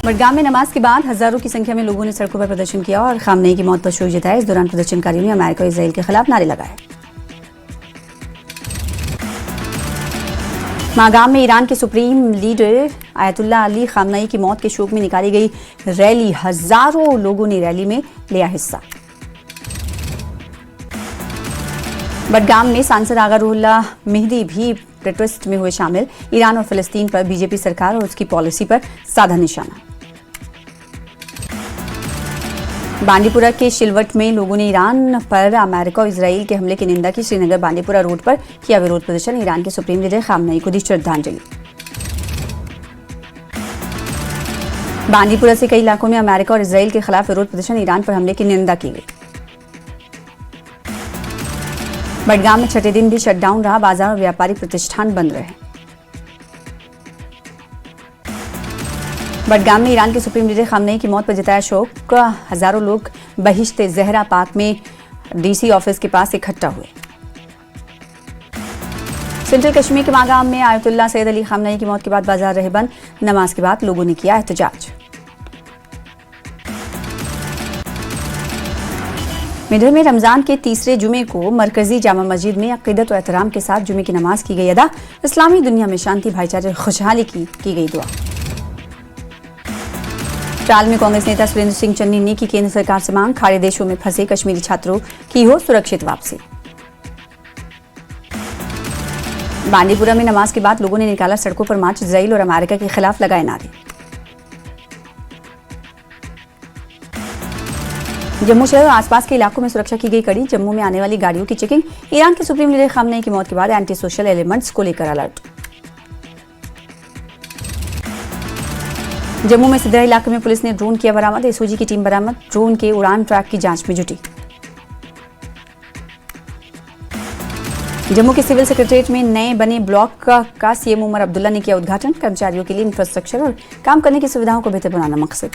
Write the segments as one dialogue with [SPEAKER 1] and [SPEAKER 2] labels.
[SPEAKER 1] बडगाम में नमाज के बाद हजारों की संख्या में लोगों ने सड़कों पर प्रदर्शन किया और खामनेई की मौत पर शोक जताया। इस दौरान प्रदर्शनकारियों ने अमेरिका और इजराइल के खिलाफ नारे लगाए। मागाम में ईरान के supreme leader Ayatollah Ali Khamenei की मौत के शोक में निकाली गई रैली, हजारों लोगों ने रैली में लिया हिस्सा। बडगाम में सांसद आगा रूहुल्लाह मेहदी भी प्रोटेस्ट में हुए शामिल। ईरान और फिलिस्तीन पर बीजेपी सरकार और उसकी पॉलिसी पर साधा निशाना। बांडीपुरा के शिलवट में लोगों ने ईरान पर अमेरिका और इजराइल के हमले की निंदा की। श्रीनगर बांडीपुरा रोड पर किया विरोध प्रदर्शन। ईरान के सुप्रीम लीडर खामनेई को दी श्रद्धांजलि। बांडीपुरा से कई इलाकों में अमेरिका और इजराइल के खिलाफ विरोध प्रदर्शन। ईरान पर हमले की निंदा की गई। बडगाम में छठे दिन भी शटडाउन रहा। बाजार और व्यापारिक प्रतिष्ठान बंद रहे। बडगाम में ईरान के सुप्रीम लीडर खामनेई की मौत पर जताया शोक। हजारों लोग बहिश्ते ज़हरा पार्क में डीसी ऑफिस के पास इकट्ठा हुए। सेंट्रल कश्मीर के मागाम में आयतुल्लाह सैयद अली खामनेई की मौत के बाद बाजार रहे बंद। नमाज के बाद लोगों ने किया एहतजाज। मेडल में रमजान के तीसरे जुमे को मरकजी जामा मस्जिद में अकीदत और एहतराम के साथ जुमे की नमाज की गई अदा। इस्लामी दुनिया में शांति, भाईचारे, खुशहाली की गई दुआ। ट्राल में कांग्रेस नेता सुरेंद्र सिंह चन्नी ने की केंद्र सरकार से मांग, खाड़ी देशों में फंसे कश्मीरी छात्रों की हो सुरक्षित वापसी। बांडीपुरा में नमाज के बाद लोगों ने निकाला सड़कों पर मार्च। इजराइल और अमेरिका के खिलाफ लगाए नारे। जम्मू शहर और आसपास के इलाकों में सुरक्षा की गई कड़ी। जम्मू में आने वाली गाड़ियों की चेकिंग। ईरान के सुप्रीम लीडर खामनेई की मौत के बाद एंटी सोशल एलिमेंट्स को लेकर अलर्ट। जम्मू में सिद्रा इलाके में पुलिस ने ड्रोन किया बरामद। एसओजी की टीम बरामद। ड्रोन के उड़ान ट्रैक की जांच में जुटी। जम्मू के सिविल सेक्रेटरीट में नए बने ब्लॉक का सीएम उमर अब्दुल्ला ने किया उद्घाटन। कर्मचारियों के लिए इंफ्रास्ट्रक्चर और काम करने की सुविधाओं को बेहतर बनाना मकसद।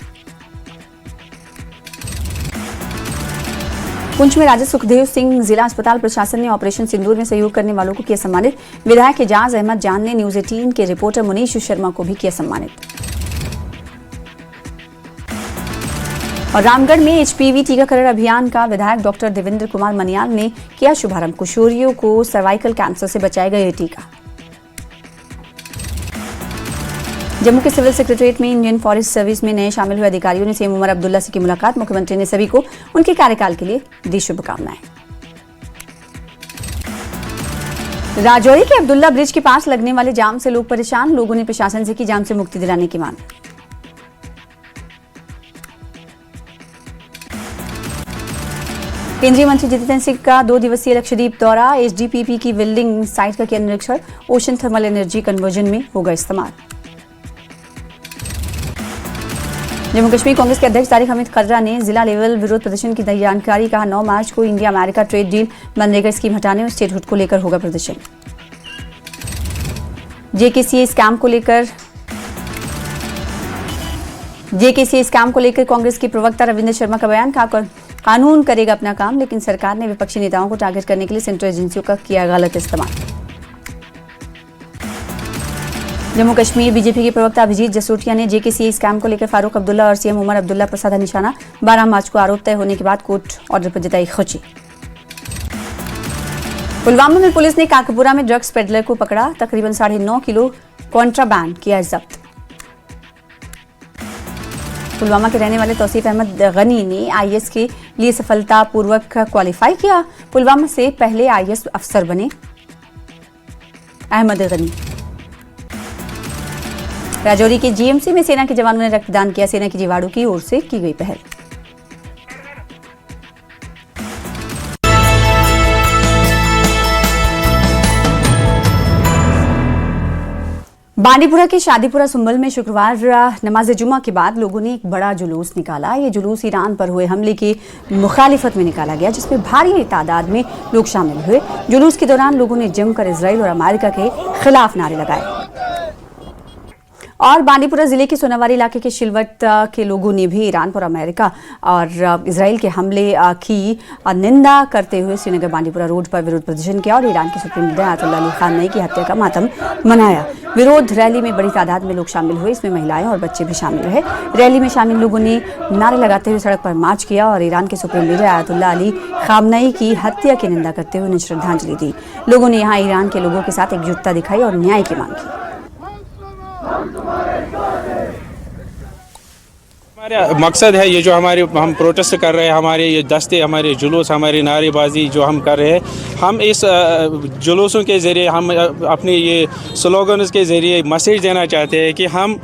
[SPEAKER 1] पुंछ में राजा सुखदेव सिंह जिला अस्पताल प्रशासन ने ऑपरेशन सिंदूर में सहयोग करने वालों को किया सम्मानित। विधायक एजाज अहमद जान ने न्यूज 18 के रिपोर्टर मुनीश शर्मा को भी किया सम्मानित। और रामगढ़ में एचपीवी टीकाकरण अभियान का विधायक डॉक्टर देवेंद्र कुमार मनियाल ने किया शुभारंभ। किशोरियों को सर्वाइकल कैंसर से बचाएगा यह टीका। जम्मू के सिविल सेक्रेटरीट में इंडियन फॉरेस्ट सर्विस में नए शामिल हुए अधिकारियों ने सीएम उमर अब्दुल्ला से की मुलाकात। मुख्यमंत्री ने सभी को उनके कार्यकाल के लिए दी शुभकामनाएं। राजौरी के अब्दुल्ला ब्रिज के पास लगने वाले जाम से लोग परेशान। लोगों ने प्रशासन से की जाम से मुक्ति दिलाने की मांग। केंद्रीय मंत्री जितेंद्र सिंह का 2 दिवसीय लक्षद्वीप दौरा। एचडीपीपी की बिल्डिंग साइट का किया निरीक्षण। ओशन थर्मल एनर्जी कन्वर्जन में होगा इस्तेमाल। जम्मू कश्मीर कांग्रेस के अध्यक्ष तारिक हमीद कर्रा ने जिला लेवल विरोध प्रदर्शन की जानकारी। कहा 9 मार्च को India America trade deal, MNREGA scheme हटाने और स्टेटहुड को लेकर होगा प्रदर्शन। जेकेसीए स्कैम को लेकर कांग्रेस के प्रवक्ता रविंद्र शर्मा का बयान। कहा कानून करेगा अपना काम, लेकिन सरकार ने विपक्षी नेताओं को टारगेट करने के लिए सेंट्रल एजेंसियों का किया गलत इस्तेमाल। जम्मू कश्मीर बीजेपी के प्रवक्ता अभिजीत जसोटिया ने जेकेसीए स्कैम को लेकर फारूक अब्दुल्ला और सीएम उमर अब्दुल्ला पर साधा निशाना। 12 मार्च को आरोप तय होने के बाद कोर्ट ऑर्डर पर जताई खुशी। पुलवामा में पुलिस ने काकपुरा में ड्रग्स पेडलर को पकड़ा। तकरीबन 9.5 किलो कॉन्ट्राबैंड किया जब्त। पुलवामा के रहने वाले तौसीफ अहमद गनी ने आईएएस के लिए सफलतापूर्वक क्वालिफाई किया। पुलवामा से पहले आईएएस अफसर बने अहमद गनी। राजौरी के जीएमसी में सेना के जवानों ने रक्तदान किया। सेना की जीवाड़ू की ओर से की गई पहल। बांडीपुरा के शादीपुरा सुंबल में शुक्रवार नमाज जुमा के बाद लोगों ने एक बड़ा जुलूस निकाला। ये जुलूस ईरान पर हुए हमले की मुखालिफत में निकाला गया, जिसमें भारी तादाद में लोग शामिल हुए। जुलूस के दौरान लोगों ने जमकर इजराइल और अमेरिका के खिलाफ नारे लगाए और बांदीपुरा जिले के सोनावारी इलाके के शिलवट के लोगों ने भी ईरान पर अमेरिका और इजराइल के हमले की निंदा करते हुए श्रीनगर बांदीपुरा रोड पर विरोध प्रदर्शन किया और ईरान के सुप्रीम लीडर आयतुल्लाह अली खामनई की हत्या का मातम मनाया। विरोध रैली में बड़ी तादाद में लोग शामिल हुए, इसमें महिलाएं और बच्चे भी शामिल रहे। रैली में शामिल लोगों ने नारे लगाते हुए सड़क पर मार्च किया और ईरान के सुप्रीम लीडर आयतुल्लाह अली खामनई की हत्या की निंदा करते हुए उन्हें श्रद्धांजलि दी। लोगों ने यहाँ ईरान के लोगों के साथ एकजुटता दिखाई और न्याय की मांग की।
[SPEAKER 2] हमारा मकसद है ये जो हम प्रोटेस्ट कर रहे हैं, हमारे ये दस्ते, हमारे जुलूस, हमारी नारेबाजी जो हम कर रहे हैं, हम इस जुलूसों के ज़रिए, हम अपने ये स्लोगन्स के ज़रिए मैसेज देना चाहते हैं कि हम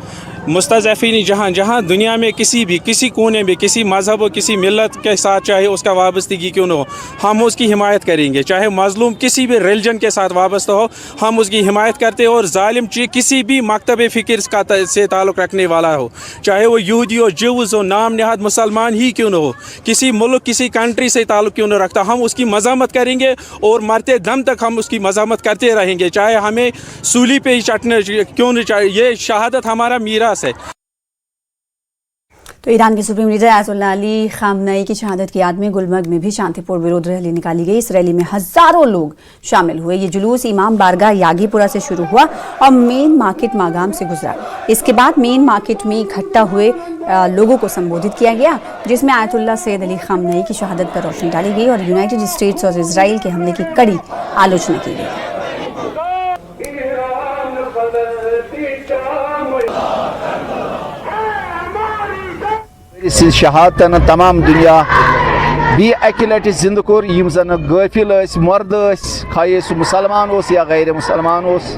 [SPEAKER 2] मुस्तज़फ़ीन जहाँ दुनिया में किसी कोने में किसी मज़हब और किसी मिलत के साथ चाहे उसका वाबस्तगी क्यों न हो, हम उसकी हिमायत करेंगे। चाहे मज़लूम किसी भी रिलीजन के साथ वाबस्ता हो, हम उसकी हिमायत करते हैं। और जालिम किसी भी मकतब फ़िक्र से ताल्लुक़ रखने वाला हो, चाहे वो यहूदी हो, ज्यूज़ हो, नाम नहाद मुसलमान ही क्यों न हो, किसी मुल्क किसी कंट्री से ताल्लुक़ क्यों न रखता, हम उसकी मज़ामत करेंगे और मरते दम तक हम उसकी मज़ामत करते रहेंगे। चाहे हमें सूली पे ही चटने क्यों न चाहिए, ये शहादत हमारा मीरास है।
[SPEAKER 1] तो ईरान के सुप्रीम लीडर आयतुल्लाह अली खामनई की शहादत की याद में गुलमर्ग में भी शांतिपूर्ण विरोध रैली निकाली गई। इस रैली में हजारों लोग शामिल हुए। ये जुलूस इमाम बारगाह यागीपुरा से शुरू हुआ और मेन मार्केट मागाम से गुजरा। इसके बाद मेन मार्केट में इकट्ठा हुए लोगों को संबोधित किया गया, जिसमें आयतुल्लाह सैयद अली खामनई की शहादत पर रोशनी डाली गई और यूनाइटेड स्टेट्स और इजराइल के हमले की कड़ी आलोचना की गई।
[SPEAKER 3] शहादतन तमाम दुनिया बी अकि लटि जिंद कोर यम जन गाफिल मर्द खाए सह मुसलमान ओस या गैर मुसलमान ओस,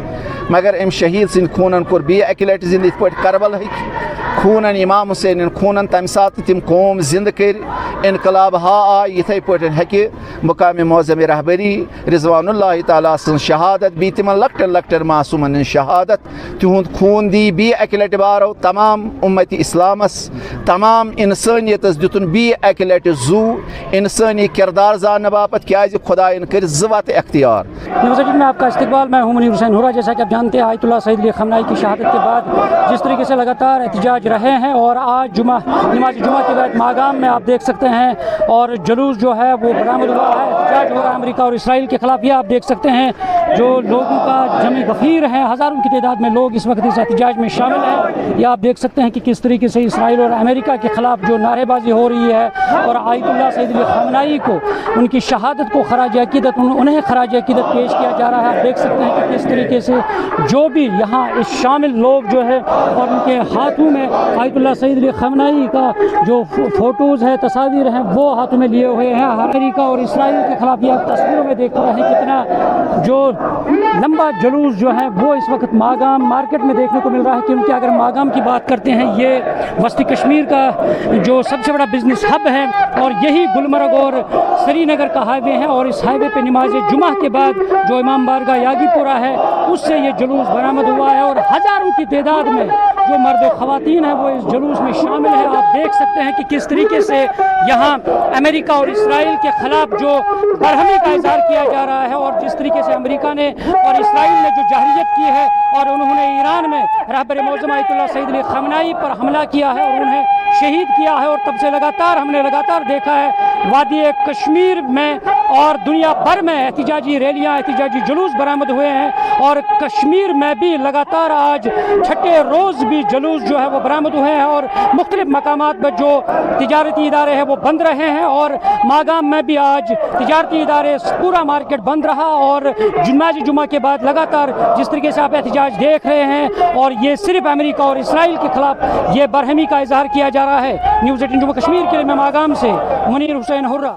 [SPEAKER 3] मगर अम शहीद सिंद खूनन कोर बी अकि लटि जिंद इत पट करबल खूनन इमाम हुसैन खूनन तम सात तिम कौम जिंद कर इनकलाब हा आ इथे पट हेकि मुकाम मौजम रहबरी रिजवानुल्लाह ताला सन शहादत बी तिमन लक्टन लक्टन मासूमन शहादत तिहुंद खून दी बी अकि लटि बारो तमाम उम्मत इस्लामस तमाम इंसानियतस दितुन बी अकि लटि जू इंसानी किरदार जानने बापत क्या खुदा इन कर ज़वत इख्तियार।
[SPEAKER 4] न्यूज़18 में आपका इस्तकबाल, मैं हूं मुनीर हुसैन हुर्रा। जैसा कि आप जानते हैं, आयतुल्लाह सैयद अली खामनई की शहादत के बाद जिस तरीके से लगातार एहतजाज रहे हैं और आज नमाज जुमा के बाद मागाम में आप देख सकते हैं और जुलूस जो है वो बरामद हुआ है। एहतजाज हो रहा है अमेरिका और इसराइल के खिलाफ। ये आप देख सकते हैं जो लोगों का जमी गफीर है, हज़ारों की तादाद में लोग इस वक्त इस एहतजाज में शामिल हैं। ये आप देख सकते हैं कि किस तरीके से इसराइल और अमेरिका के खिलाफ जो नारेबाजी हो रही है और आयतुल्लाह सैयद अली खामनई को उनकी शहादत को खराज अकीदत उन्हें खराज अकीदत पेश किया जा रहा है। आप देख सकते हैं कि किस तरीके से जो भी यहाँ इस शामिल लोग जो है और उनके हाथों में आयतुल्लाह सैयद अली खामनई का जो फ़ोटोज़ है, तस्वीर हैं, वो हाथों में लिए हुए हैं। अमेरिका और इसराइल के खिलाफ ये तस्वीरों में देख रहे हैं कितना जो लंबा जुलूस जो है वो इस वक्त मागाम मार्केट में देखने को मिल रहा है। क्योंकि अगर मागाम की बात करते हैं, ये वस्ती कश्मीर का जो सबसे बड़ा बिजनेस हब है और यही गुलमर्ग और श्रीनगर का हाईवे है और इस हाईवे पे नमाज जुमा के बाद जो इमाम बारगाह यागीपुरा है उससे ये जुलूस बरामद हुआ है और हज़ारों की तादाद में जो मर्द और ख़वातीन है वो इस जुलूस में शामिल है। आप देख सकते हैं कि किस तरीके से यहाँ अमेरिका और इसराइल के खिलाफ जो बरहमी का इज़हार किया जा रहा है और जिस तरीके से अमेरिका ने और इसराइल ने जो जहरियत की है और उन्होंने ईरान में रहबर मौजम आयतुल्लाह सैयद अली खामनई पर हमला किया है और उन्हें शहीद किया है। और तब से हमने लगातार देखा है वादी कश्मीर में और दुनिया भर में एहतिजाजी रैलियाँ, एहतिजाजी जुलूस बरामद हुए हैं और कश्मीर में भी लगातार आज छठे रोज़ भी जुलूस जो है वो बरामद हुए हैं और मुख्तलिफ मकामात पर जो तिजारती इदारे हैं वो बंद रहे हैं और मागाम में भी आज तिजारती इदारे पूरा मार्केट बंद रहा और नमाज जुमा के बाद लगातार जिस तरीके से आप एहतिजाज देख रहे हैं और ये सिर्फ अमेरिका और इसराइल के खिलाफ ये बरहमी का इजहार किया जा रहा है। न्यूज़18 जम्मू कश्मीर के लिए मैं मागाम से मुनीर हुसैन हुर्रा।